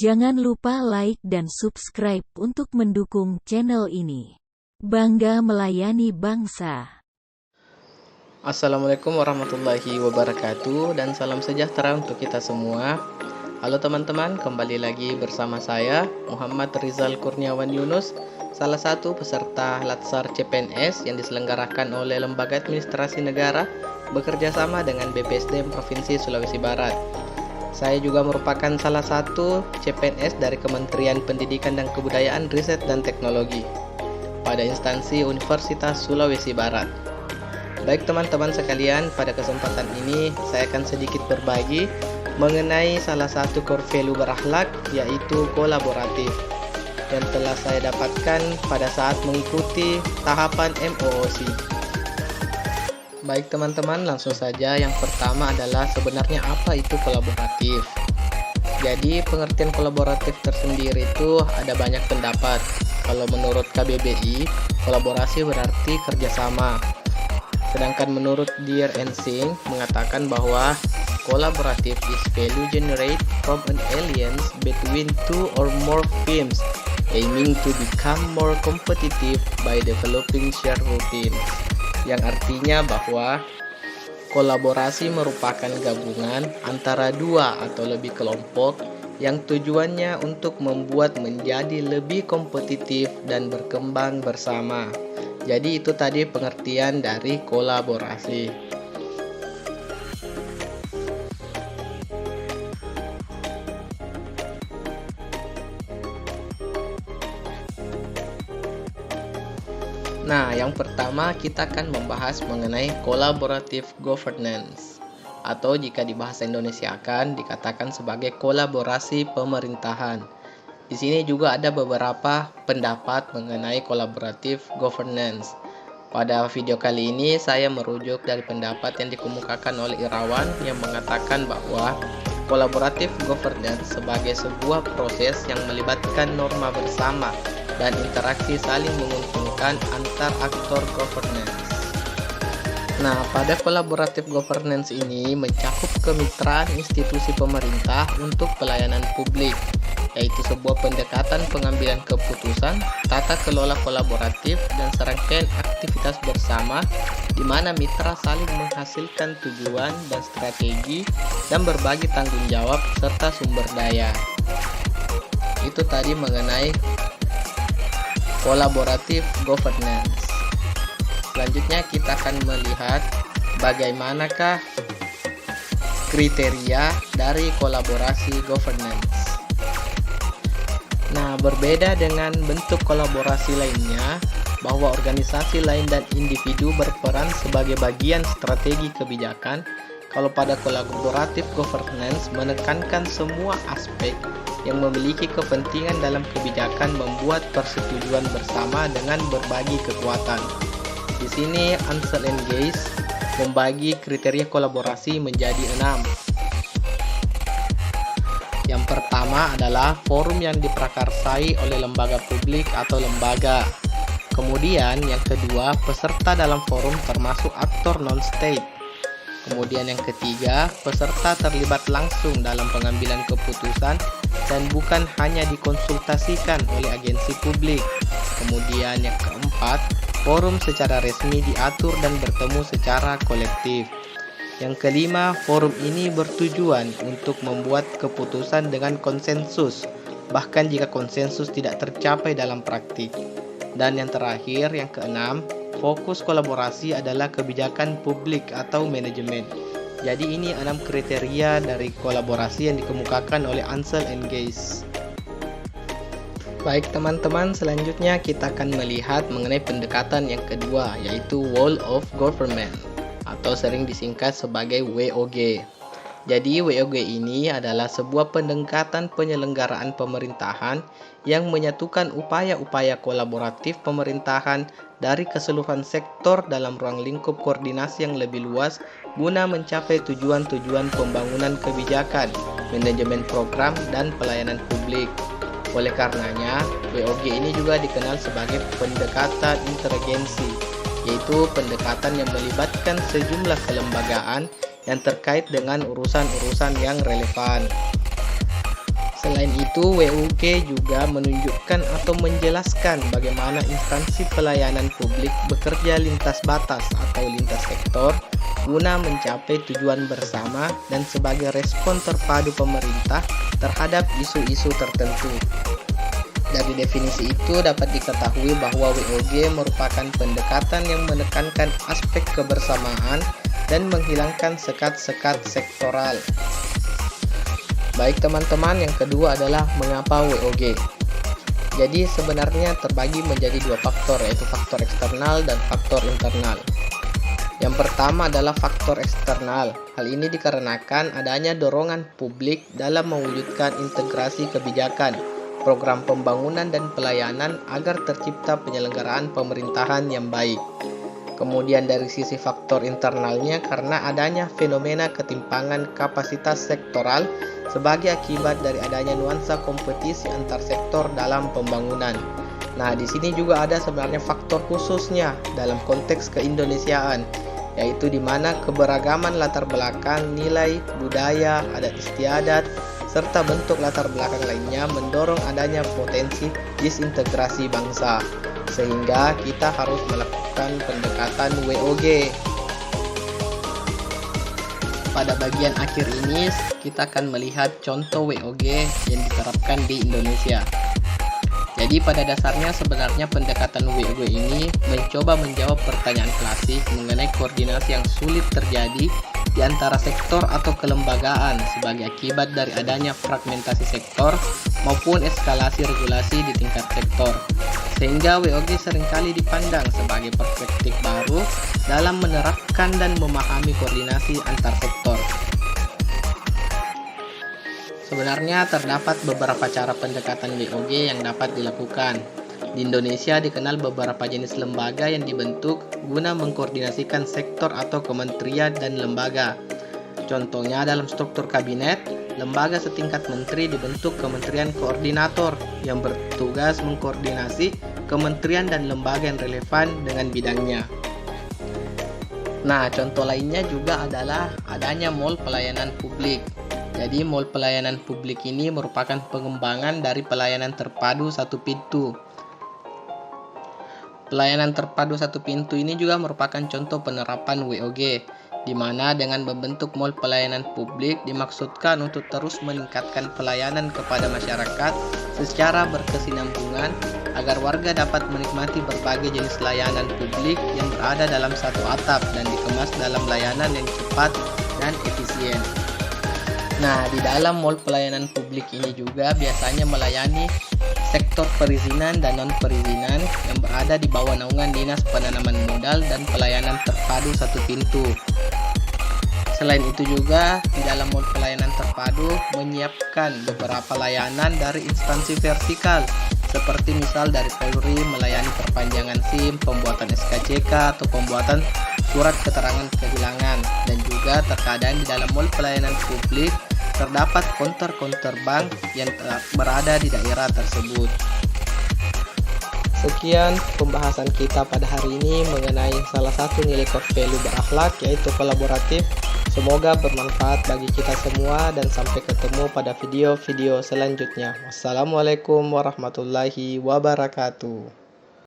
Jangan lupa like dan subscribe untuk mendukung channel ini. Bangga melayani bangsa. Assalamualaikum warahmatullahi wabarakatuh dan salam sejahtera untuk kita semua. Halo teman-teman, kembali lagi bersama saya Muhammad Rizal Kurniawan Yunus, salah satu peserta Latsar CPNS yang diselenggarakan oleh Lembaga Administrasi Negara bekerja sama dengan BPSDM Provinsi Sulawesi Barat. Saya juga merupakan salah satu CPNS dari Kementerian Pendidikan dan Kebudayaan, Riset dan Teknologi pada instansi Universitas Sulawesi Barat. Baik teman-teman sekalian, pada kesempatan ini saya akan sedikit berbagi mengenai salah satu core value berakhlak, yaitu kolaboratif, yang telah saya dapatkan pada saat mengikuti tahapan MOOC. Baik teman-teman, langsung saja. Yang pertama adalah sebenarnya apa itu kolaboratif. Jadi pengertian kolaboratif tersendiri itu ada banyak pendapat. Kalau menurut KBBI, kolaborasi berarti kerjasama. Sedangkan menurut Dear and Sing mengatakan bahwa collaborative is value generate from an alliance between two or more firms aiming to become more competitive by developing shared routines. Yang artinya bahwa kolaborasi merupakan gabungan antara dua atau lebih kelompok yang tujuannya untuk membuat menjadi lebih kompetitif dan berkembang bersama. Jadi itu tadi pengertian dari kolaborasi. Nah, yang pertama kita akan membahas mengenai collaborative governance, atau jika di bahasa Indonesia akan dikatakan sebagai kolaborasi pemerintahan. Di sini juga ada beberapa pendapat mengenai collaborative governance. Pada video kali ini saya merujuk dari pendapat yang dikemukakan oleh Irawan yang mengatakan bahwa collaborative governance sebagai sebuah proses yang melibatkan norma bersama dan interaksi saling menguntungkan antar aktor governance. Nah, pada collaborative governance ini mencakup kemitraan institusi pemerintah untuk pelayanan publik, yaitu sebuah pendekatan pengambilan keputusan, tata kelola kolaboratif, dan serangkaian aktivitas bersama di mana mitra saling menghasilkan tujuan dan strategi dan berbagi tanggung jawab serta sumber daya. Itu tadi mengenai collaborative governance. Selanjutnya kita akan melihat bagaimanakah kriteria dari kolaborasi governance. Nah, berbeda dengan bentuk kolaborasi lainnya, bahwa organisasi lain dan individu berperan sebagai bagian strategi kebijakan. Kalau pada kolaboratif governance menekankan semua aspek yang memiliki kepentingan dalam kebijakan membuat persetujuan bersama dengan berbagi kekuatan. Di sini Ansel and Guys membagi kriteria kolaborasi menjadi 6. Yang pertama adalah forum yang diprakarsai oleh lembaga publik atau lembaga. Kemudian yang kedua, peserta dalam forum termasuk aktor non-state. Kemudian yang ketiga, peserta terlibat langsung dalam pengambilan keputusan dan bukan hanya dikonsultasikan oleh agensi publik. Kemudian yang keempat, forum secara resmi diatur dan bertemu secara kolektif. Yang kelima, forum ini bertujuan untuk membuat keputusan dengan konsensus, bahkan jika konsensus tidak tercapai dalam praktik. Dan yang terakhir, yang keenam, fokus kolaborasi adalah kebijakan publik atau manajemen. Jadi ini 6 kriteria dari kolaborasi yang dikemukakan oleh Ansel and Guys. Baik teman-teman, selanjutnya kita akan melihat mengenai pendekatan yang kedua, yaitu Whole of Government, atau sering disingkat sebagai WOG. Jadi WOG ini adalah sebuah pendekatan penyelenggaraan pemerintahan yang menyatukan upaya-upaya kolaboratif pemerintahan dari keseluruhan sektor dalam ruang lingkup koordinasi yang lebih luas guna mencapai tujuan-tujuan pembangunan kebijakan, manajemen program, dan pelayanan publik. Oleh karenanya, WOG ini juga dikenal sebagai pendekatan interagensi, yaitu pendekatan yang melibatkan sejumlah kelembagaan yang terkait dengan urusan-urusan yang relevan. Selain itu, WOG juga menunjukkan atau menjelaskan bagaimana instansi pelayanan publik bekerja lintas batas atau lintas sektor guna mencapai tujuan bersama dan sebagai respon terpadu pemerintah terhadap isu-isu tertentu. Dari definisi itu dapat diketahui bahwa WOG merupakan pendekatan yang menekankan aspek kebersamaan dan menghilangkan sekat-sekat sektoral. Baik teman-teman, yang kedua adalah mengapa WOG. Jadi sebenarnya terbagi menjadi dua faktor, yaitu faktor eksternal dan faktor internal. Yang pertama adalah faktor eksternal. Hal ini dikarenakan adanya dorongan publik dalam mewujudkan integrasi kebijakan, program pembangunan dan pelayanan agar tercipta penyelenggaraan pemerintahan yang baik. Kemudian dari sisi faktor internalnya, karena adanya fenomena ketimpangan kapasitas sektoral sebagai akibat dari adanya nuansa kompetisi antar sektor dalam pembangunan. Nah, di sini juga ada sebenarnya faktor khususnya dalam konteks keindonesiaan, yaitu di mana keberagaman latar belakang, nilai, budaya, adat istiadat, serta bentuk latar belakang lainnya mendorong adanya potensi disintegrasi bangsa. Sehingga kita harus melakukan pendekatan WOG. Pada bagian akhir ini, kita akan melihat contoh WOG yang diterapkan di Indonesia. Jadi pada dasarnya sebenarnya pendekatan WOG ini mencoba menjawab pertanyaan klasik mengenai koordinasi yang sulit terjadi di antara sektor atau kelembagaan sebagai akibat dari adanya fragmentasi sektor maupun eskalasi regulasi di tingkat sektor. Sehingga WOG seringkali dipandang sebagai perspektif baru dalam menerapkan dan memahami koordinasi antar sektor. Sebenarnya terdapat beberapa cara pendekatan WOG yang dapat dilakukan. Di Indonesia dikenal beberapa jenis lembaga yang dibentuk guna mengkoordinasikan sektor atau kementerian dan lembaga. Contohnya dalam struktur kabinet, lembaga setingkat menteri dibentuk kementerian koordinator yang bertugas mengkoordinasi kementerian dan lembaga yang relevan dengan bidangnya. Nah, contoh lainnya juga adalah adanya mall pelayanan publik. Jadi mall pelayanan publik ini merupakan pengembangan dari pelayanan terpadu satu pintu. Pelayanan terpadu satu pintu ini juga merupakan contoh penerapan WOG, di mana dengan membentuk mall pelayanan publik dimaksudkan untuk terus meningkatkan pelayanan kepada masyarakat secara berkesinambungan agar warga dapat menikmati berbagai jenis layanan publik yang berada dalam satu atap dan dikemas dalam layanan yang cepat dan efisien. Nah, di dalam mall pelayanan publik ini juga biasanya melayani sektor perizinan dan non-perizinan yang berada di bawah naungan Dinas Penanaman Modal dan Pelayanan Terpadu Satu Pintu. Selain itu juga di dalam mall pelayanan terpadu menyiapkan beberapa layanan dari instansi vertikal seperti misal dari Polri melayani perpanjangan SIM, pembuatan SKCK atau pembuatan surat keterangan kehilangan, dan juga terkadang di dalam mall pelayanan publik terdapat counter bank yang berada di daerah tersebut. Sekian pembahasan kita pada hari ini mengenai salah satu nilai core value berakhlak, yaitu kolaboratif. Semoga bermanfaat bagi kita semua dan sampai ketemu pada video-video selanjutnya. Wassalamualaikum warahmatullahi wabarakatuh.